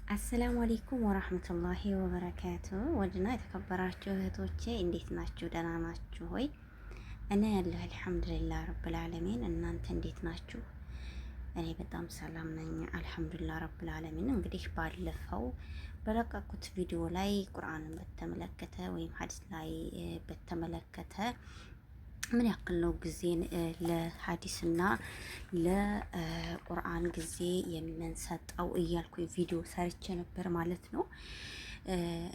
አሰላሙ አለይኩም ወራህመቱላሂ ወበረካቱ። ወድና የተከበራችሁ እህቶቼ እንዴት ናችሁ? ደህና ናችሁ ሆይ? እኔ ያለሁ አልሐምዱሊላህ ረብል ዓለሚን። እናንተ እንዴት ናችሁ? እኔ በጣም ሰላም ነኝ አልሐምዱሊላህ ረብል ዓለሚን። እንግዲህ ባለፈው በለቀቁት ቪዲዮ ላይ ቁርአንን በተመለከተ ወይም ሀዲስ ላይ በተመለከተ ምን ያክል ነው ጊዜን ለሀዲስና ለቁርአን ጊዜ የምንሰጠው እያልኩኝ ቪዲዮ ሰርቼ ነበር ማለት ነው።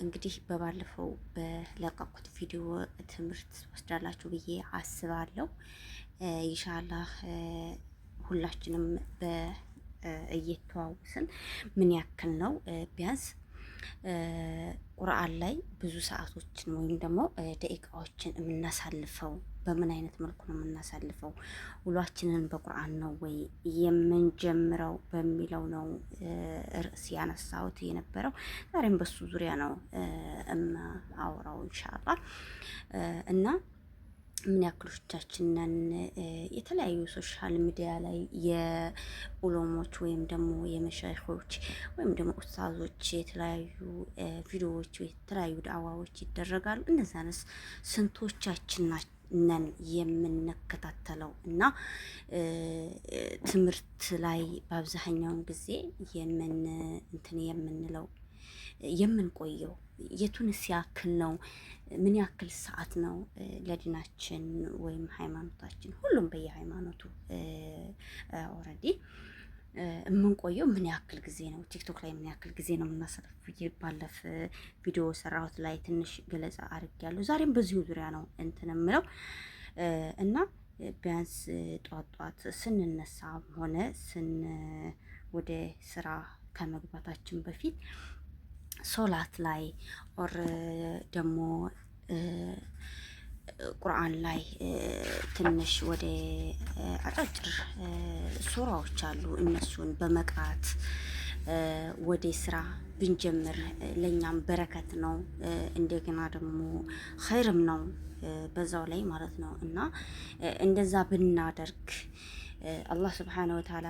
እንግዲህ በባለፈው በለቀቁት ቪዲዮ ትምህርት ወስዳላችሁ ብዬ አስባለሁ። ኢንሻአላህ ሁላችንም እየተዋወስን ምን ያክል ነው ቢያንስ ቁርአን ላይ ብዙ ሰዓቶችን ወይም ደግሞ ደቂቃዎችን የምናሳልፈው በምን አይነት መልኩ ነው የምናሳልፈው? ውሏችንን በቁርአን ነው ወይ የምንጀምረው በሚለው ነው ርዕስ ያነሳሁት የነበረው። ዛሬም በሱ ዙሪያ ነው አውራው ኢንሻአላህ እና ምን ያክሎቻችንን የተለያዩ ሶሻል ሚዲያ ላይ የኡለሞች ወይም ደግሞ የመሻይኾች ወይም ደግሞ ኡስታዞች የተለያዩ ቪዲዮዎች የተለያዩ ዳዕዋዎች ይደረጋሉ። እነዛንስ ስንቶቻችን ነን የምንከታተለው? እና ትምህርት ላይ በአብዛኛውን ጊዜ የምንለው የምንቆየው የቱንስ ያክል ነው? ምን ያክል ሰዓት ነው ለዲናችን ወይም ሃይማኖታችን? ሁሉም በየሃይማኖቱ ኦልሬዲ የምንቆየው ምን ያክል ጊዜ ነው? ቲክቶክ ላይ ምን ያክል ጊዜ ነው የምናሳልፍ? ባለፈ ቪዲዮ ሰራሁት ላይ ትንሽ ገለጻ አድርጌያለሁ። ዛሬም በዚሁ ዙሪያ ነው እንትን የምለው እና ቢያንስ ጧት ስንነሳ ሆነ ወደ ስራ ከመግባታችን በፊት ሶላት ላይ ኦር ደግሞ ቁርአን ላይ ትንሽ ወደ አጫጭር ሱራዎች አሉ እነሱን በመቅራት ወደ ስራ ብንጀምር ለኛም በረከት ነው፣ እንደገና ደግሞ ኸይርም ነው በዛው ላይ ማለት ነው። እና እንደዛ ብናደርግ አላህ ስብሓነ ወተዓላ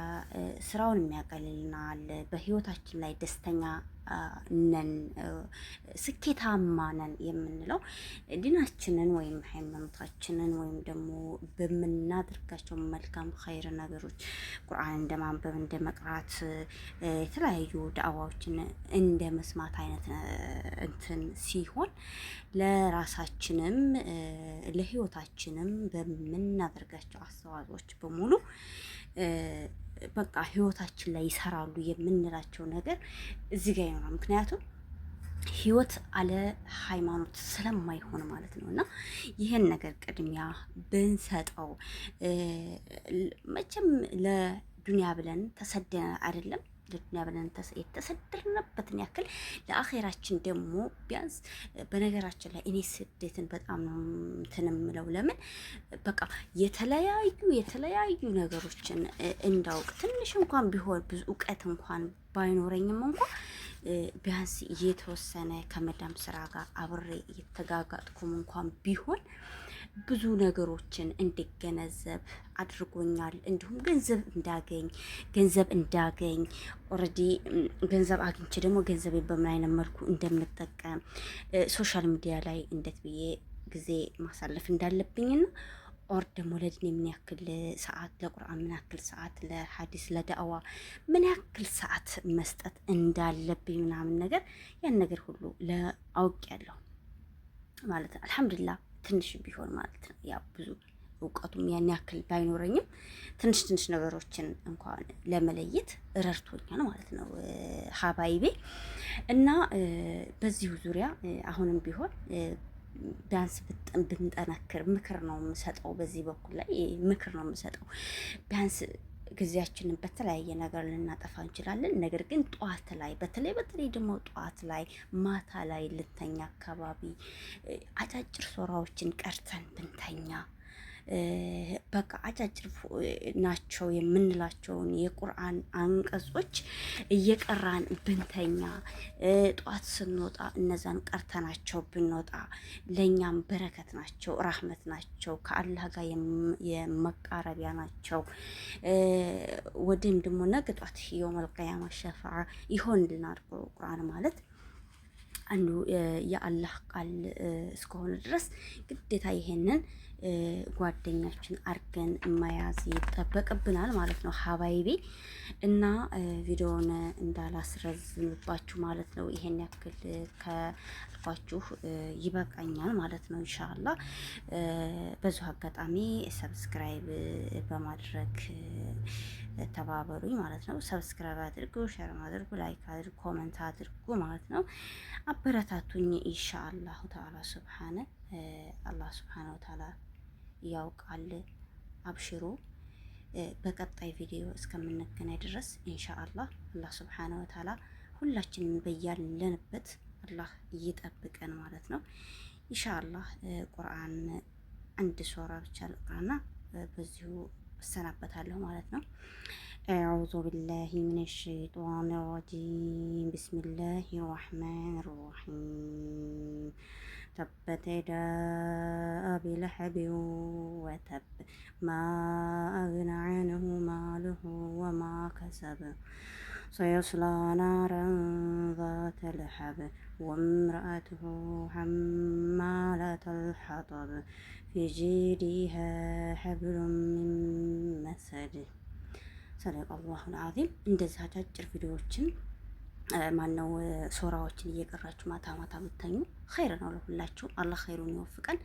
ስራውን የሚያቀልልናል። በህይወታችን ላይ ደስተኛ ነን፣ ስኬታማ ነን የምንለው ዲናችንን ወይም ሃይማኖታችንን ወይም ደግሞ በምናደርጋቸው መልካም ኸይር ነገሮች ቁርአን እንደ ማንበብ እንደ መቅራት የተለያዩ ዳዕዋዎችን እንደ መስማት አይነት እንትን ሲሆን ለራሳችንም ለህይወታችንም በምናደርጋቸው አስተዋጽኦች በሙሉ በቃ ህይወታችን ላይ ይሰራሉ የምንላቸው ነገር እዚህ ጋር ይኖራል። ምክንያቱም ህይወት አለ ሃይማኖት ስለማይሆን ማለት ነው። እና ይሄን ነገር ቅድሚያ ብንሰጠው መቼም ለዱንያ ብለን ተሰደን አይደለም፣ ለዱንያ ብለን የተሰደርንበትን ያክል ለአኼራችን ደግሞ ቢያንስ በነገራችን ላይ እኔ ስደትን በጣም ነው እንትን የምለው። ለምን በቃ የተለያዩ ነገሮችን እንዳውቅ ትንሽ እንኳን ቢሆን ብዙ እውቀት እንኳን ባይኖረኝም እንኳን ቢያንስ እየተወሰነ ከመዳም ስራ ጋር አብሬ እየተጋጋጥኩም እንኳን ቢሆን ብዙ ነገሮችን እንድገነዘብ አድርጎኛል። እንዲሁም ገንዘብ እንዳገኝ ኦልሬዲ ገንዘብ አግኝቼ ደግሞ ገንዘቤን በምን አይነት መልኩ እንደምጠቀም ሶሻል ሚዲያ ላይ እንዴት ብዬ ጊዜ ማሳለፍ እንዳለብኝና ኦር ደግሞ ለዲን ምን ያክል ሰዓት፣ ለቁርአን ምን ያክል ሰዓት፣ ለሐዲስ ለዳዕዋ ምን ያክል ሰዓት መስጠት እንዳለብኝ ምናምን ነገር ያን ነገር ሁሉ አውቄያለሁ ማለት ነው። አልሐምዱሊላህ ትንሽ ቢሆን ማለት ነው። ያው ብዙ እውቀቱም ያን ያክል ባይኖረኝም ትንሽ ነገሮችን እንኳን ለመለየት ረድቶኛል ማለት ነው ሀባይቤ። እና በዚሁ ዙሪያ አሁንም ቢሆን ቢያንስ ብንጠነክር ምክር ነው የምሰጠው። በዚህ በኩል ላይ ምክር ነው የምሰጠው። ቢያንስ ጊዜያችንን በተለያየ ነገር ልናጠፋ እንችላለን። ነገር ግን ጠዋት ላይ በተለይ ደግሞ ጠዋት ላይ ማታ ላይ ልተኛ አካባቢ አጫጭር ሶራዎችን ቀርተን ብንተኛ በቃ አጫጭር ናቸው የምንላቸውን የቁርአን አንቀጾች እየቀራን ብንተኛ ጧት ስንወጣ እነዛን ቀርተናቸው ብንወጣ ለእኛም በረከት ናቸው፣ ራህመት ናቸው፣ ከአላህ ጋር የመቃረቢያ ናቸው። ወዲህም ደግሞ ነገ ጧት የውመል ቂያማ ሸፋዓ ይሆንልናል። ቁርአን ማለት አንዱ የአላህ ቃል እስከሆነ ድረስ ግዴታ ይሄንን ጓደኛችን አርገን መያዝ ይጠበቅብናል ማለት ነው ሀባይቤ። እና ቪዲዮውን እንዳላስረዝምባችሁ ማለት ነው ይሄን ያክል ካልኳችሁ ይበቃኛል ማለት ነው። ኢንሻአላህ በዚሁ አጋጣሚ ሰብስክራይብ በማድረግ ተባበሩኝ ማለት ነው። ሰብስክራይብ አድርጉ፣ ሼር አድርጉ፣ ላይክ አድርጉ፣ ኮሜንት አድርጉ ማለት ነው። አበረታቱኝ ኢንሻአላሁ ተዓላ። አላህ ሱብሃነ ወተዓላ ያውቃል። አብሽሩ። በቀጣይ ቪዲዮ እስከምንገናኝ ድረስ ኢንሻአላህ አላህ ሱብሃነ ወተዓላ ሁላችንም በያለንበት አላህ ይጠብቀን ማለት ነው። ኢንሻአላህ ቁርአን አንድ ሱራ ብቻ ልቅራና በዚሁ እሰናበታለሁ ማለት ነው። አዑዙ ቢላሂ ሚነ ሸይጧን ረጂም ቢስሚላሂ ረሕማን ረሒም ተበት የዳ አቢ ለሀብን ወተብ ማ አግነ ዐንሁ ማሉሁ ወማ ከሰብ ሰየስላ ናረን ዛተ ለሀብ ወምርአትሁ ሐማለተል ሐጠብ ፊ ጂዲሃ ሐብሉን ሚን መሰድ። ሰደቀላሁል ዐዚም። እንደዚህ አጫጭር ቪዲዮዎችን ማነው ሶራዎችን እየቀራችሁ ማታ ማታ ብተኙ ኸይር ነው ለሁላችሁም። አላህ ኸይሩን ይወፍቀን።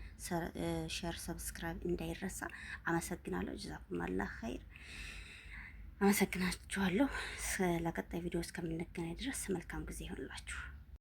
ሼር ሰብስክራይብ እንዳይረሳ። አመሰግናለሁ። ጀዛኩም አላህ ኸይር። አመሰግናችኋለሁ። ለቀጣይ ቪዲዮ እስከምንገናኝ ድረስ መልካም ጊዜ ይሆንላችሁ።